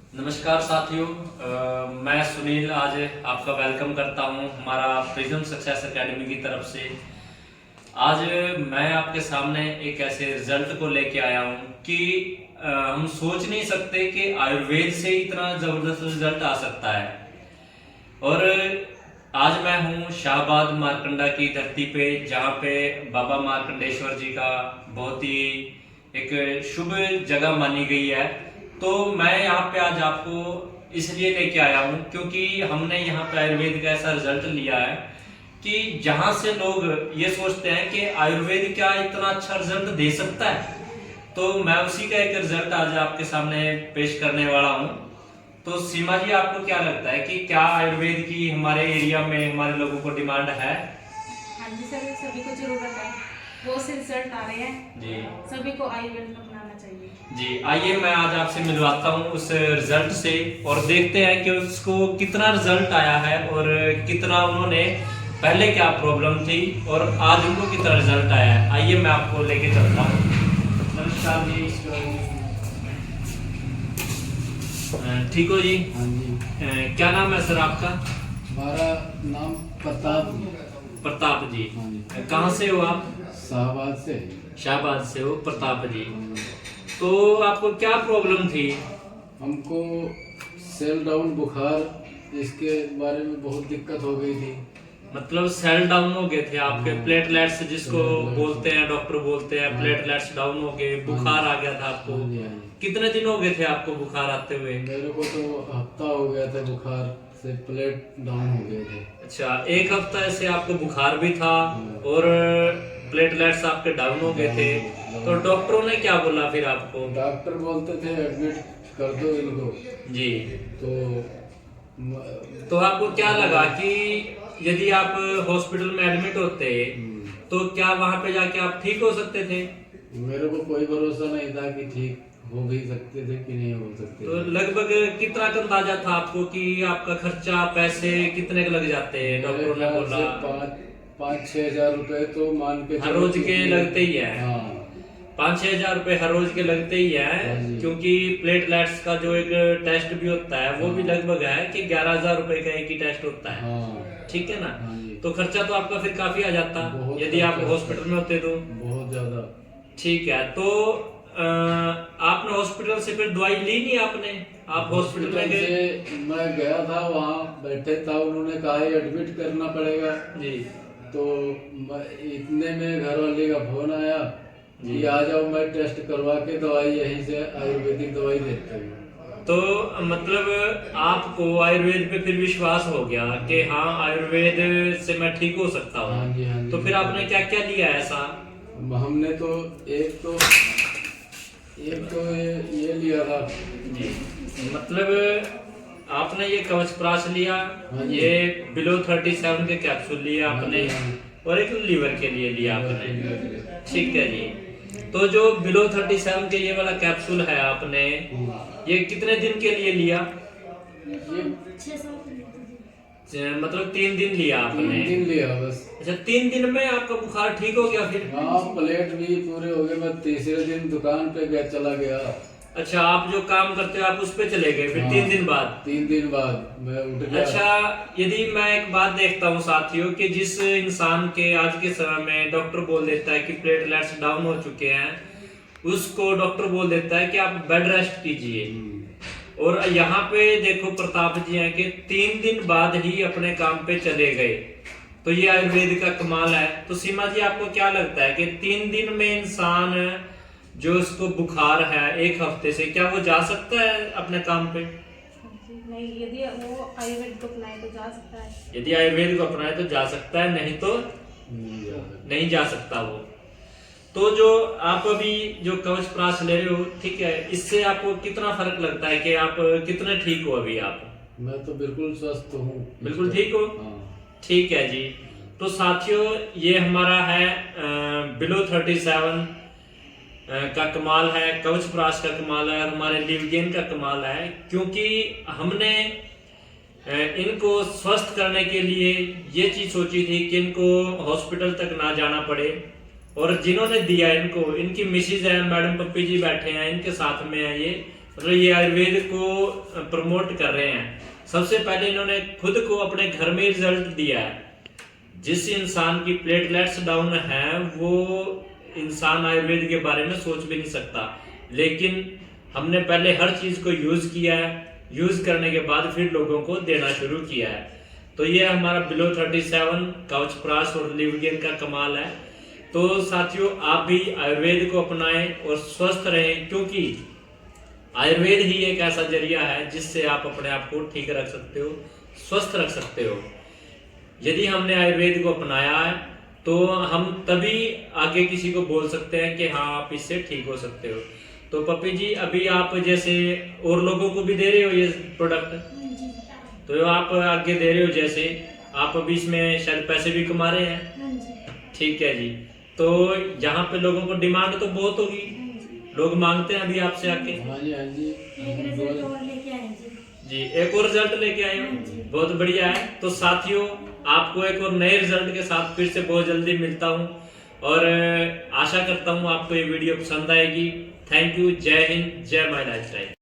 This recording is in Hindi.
नमस्कार साथियों, मैं सुनील आज आपका वेलकम करता हूं हमारा प्रिज्म सक्सेस एकेडमी की तरफ से। आज मैं आपके सामने एक ऐसे रिजल्ट को लेके आया हूं कि हम सोच नहीं सकते कि आयुर्वेद से इतना ज़बरदस्त रिजल्ट आ सकता है। और आज मैं हूं शाहबाद मारकंडा की धरती पे, जहां पे बाबा मार्कंडेश्वर जी का बहुत ही एक शुभ जगह मानी गई है। तो मैं यहाँ पे आज आपको इसलिए लेके आया हूँ क्योंकि हमने यहाँ पे आयुर्वेद का ऐसा रिजल्ट लिया है कि जहाँ से लोग ये सोचते हैं कि आयुर्वेद क्या इतना अच्छा रिजल्ट दे सकता है। तो मैं उसी का एक रिजल्ट आज आपके सामने पेश करने वाला हूँ। तो सीमा जी, आपको क्या लगता है कि क्या आयुर्वेद की हमारे एरिया में हमारे लोगों को डिमांड है? हाँ जी सर, सभी को जरूरत है। बहुत से रिजल्ट आ रहे हैं जी, सभी को आयुर्वेद अपनाना चाहिए। जी आइए मैं आज आपसे मिलवाता हूँ उस रिजल्ट से और देखते हैं कि उसको कितना रिजल्ट आया है और कितना उन्होंने पहले क्या प्रॉब्लम थी और आज उनको कितना रिजल्ट आया है। आइए मैं आपको लेके चलता हूँ। नमस्कार जी। ठीक हो जी? हाँ जी। क्या नाम है सर आपका? हमारा नाम प्रताप। प्रताप जी। हाँ जी। कहाँ से हो आप? शाहबाद से। शाहबाद से हो प्रताप जी। तो आपको क्या प्रॉब्लम थी? हमको सेल डाउन बुखार, इसके बारे में बहुत दिक्कत हो गई थी। मतलब सेल डाउन हो गए थे आपके, प्लेटलेट्स जिसको बोलते हैं, डॉक्टर बोलते हैं प्लेटलेट्स डाउन हो गए, बुखार आ गया था आपको। हाँ जी, हाँ जी। कितने दिन हो गए थे आपको बुखार आते हुए? मेरे को तो हफ्ता हो गया था, बुखार से प्लेट डाउन हो गए थे। अच्छा, एक हफ्ता ऐसे आपको बुखार भी था और प्लेटलेट्स आपके डाउन हो गए थे। तो डॉक्टरों ने क्या बोला फिर आपको? डॉक्टर बोलते थे एडमिट कर दो इनको। जी। तो तो आपको क्या लगा कि यदि आप हॉस्पिटल में एडमिट होते तो क्या वहां पे जाके आप ठीक हो सकते थे? मेरे को कोई भरोसा नहीं था कि ठीक हो भी सकते थे कि नहीं हो सकते तो थे। लगभग कितना का अंदाजा था आपको कि आपका खर्चा पैसे कितने के लग जाते हैं? डॉक्टरों ने बोला 5-6 हजार रुपए तो मान के हर रोज के लगते ही है। हाँ। 5-6 हजार रुपए हर रोज के लगते ही हाँ है, जी। क्योंकि प्लेटलेट्स का जो एक टेस्ट भी होता है वो भी लगभग है कि 11,000 रुपए का एक ही टेस्ट होता है। हाँ। ठीक है ना? हाँ जी। तो खर्चा तो आपका फिर काफी आ जाता बहुत यदि आप खर्चा। हॉस्पिटल में होते तो। बहुत ज्यादा। ठीक है, तो आपने हॉस्पिटल से फिर दवाई ली नहीं आपने? आप हॉस्पिटल में गए? से मैं गया था, वहाँ बैठे था, उन्होंने कहा एडमिट करना पड़ेगा। जी। तो इतने में घर वाले का फोन आया कि आ जाओ, मैं टेस्ट करवा के दवाई यहीं से आयुर्वेदिक दवाई देते हूँ। तो मतलब आपको आयुर्वेद पे फिर विश्वास हो गया कि हाँ आयुर्वेद से मैं ठीक हो सकता हूँ। हाँ जी, हाँ जी। तो फिर आपने क्या क्या लिया ऐसा? हमने तो एक तो ये लिया था। जी, मतलब आपने ये कवच प्राश लिया, हाँ जी। ये बिलो 37 के कैप्सूल लिए आपने, हाँ जी। और एक लीवर के लिए लिया आपने। ठीक है जी। तो जो बिलो 37 के ये वाला कैप्सूल है आपने, ये कितने दिन के लिए लिया? ये 6-7 मतलब 3 दिन लिया आपने? 3 दिन लिया बस। अच्छा, 3 दिन में आपका बुखार ठीक हो गया फिर? हाँ, प्लेट भी पूरे हो गए। मैं तीसरे दिन दुकान पे गया, चला गया। अच्छा, आप जो काम करते हो आप उस पे चले गए फिर? हाँ, 3 दिन बाद? 3 दिन बाद मैं उठ गया। अच्छा, यदि मैं एक बात देखता हूँ साथियों कि जिस इंसान के आज के समय में डॉक्टर बोल देता है कि प्लेटलेट्स डाउन हो चुके हैं, उसको डॉक्टर बोल देता है कि आप बेड रेस्ट कीजिए। और यहाँ पे देखो प्रताप जी हैं कि 3 दिन बाद ही अपने काम पे चले गए। तो ये आयुर्वेद का कमाल है। तो सीमा जी, आपको क्या लगता है कि 3 दिन में इंसान जो उसको बुखार है 1 हफ्ते से, क्या वो जा सकता है अपने काम पे? नहीं, यदि वो आयुर्वेद को अपनाए तो जा सकता है। यदि आयुर्वेद को अपनाए तो जा सकता है, नहीं तो नहीं जा नहीं जा सकता वो। तो जो आप अभी जो कवच प्राश ले रहे हो, ठीक है, इससे आपको कितना फर्क लगता है कि आप कितने ठीक हो अभी आप? मैं तो बिल्कुल स्वस्थ हूँ। बिल्कुल ठीक हो? हाँ। ठीक है जी। तो साथियों, ये हमारा है बिलो 37 का कमाल है, कवच प्राश का कमाल है और हमारे लिवगेन का कमाल है, क्योंकि हमने इनको स्वस्थ करने के लिए ये चीज सोची थी कि इनको हॉस्पिटल तक ना जाना पड़े। और जिन्होंने दिया इनको, इनकी मिसेज है, मैडम पप्पी जी बैठे हैं, इनके साथ में है ये, मतलब ये आयुर्वेद को प्रमोट कर रहे हैं। सबसे पहले इन्होंने खुद को अपने घर में रिजल्ट दिया है। जिस इंसान की प्लेटलेट्स डाउन है वो इंसान आयुर्वेद के बारे में सोच भी नहीं सकता, लेकिन हमने पहले हर चीज को यूज किया है, यूज करने के बाद फिर लोगों को देना शुरू किया है। तो ये हमारा बिलो 37 कवचप्राश और लिवगेन का कमाल है। तो साथियों, आप भी आयुर्वेद को अपनाएं और स्वस्थ रहें, क्योंकि आयुर्वेद ही एक ऐसा जरिया है जिससे आप अपने आप को ठीक रख सकते हो, स्वस्थ रख सकते हो। यदि हमने आयुर्वेद को अपनाया है तो हम तभी आगे किसी को बोल सकते हैं कि हाँ आप इससे ठीक हो सकते हो। तो पप्पी जी, अभी आप जैसे और लोगों को भी दे रहे हो ये प्रोडक्ट, तो आप आगे दे रहे हो, जैसे आप अभी इसमें शायद पैसे भी कमा रहे हैं। ठीक है जी। तो यहाँ पे लोगों को डिमांड तो बहुत होगी, लोग मांगते हैं अभी आपसे आके। हाँ जी, हाँ जी। एक रिजल्ट और लेके आए जी, एक और रिजल्ट लेके आए हो, बहुत बढ़िया है। तो साथियों, आपको एक और नए रिजल्ट के साथ फिर से बहुत जल्दी मिलता हूँ और आशा करता हूँ आपको ये वीडियो पसंद आएगी। Thank you. जय हिंद, जय माय लाइफस्टाइल।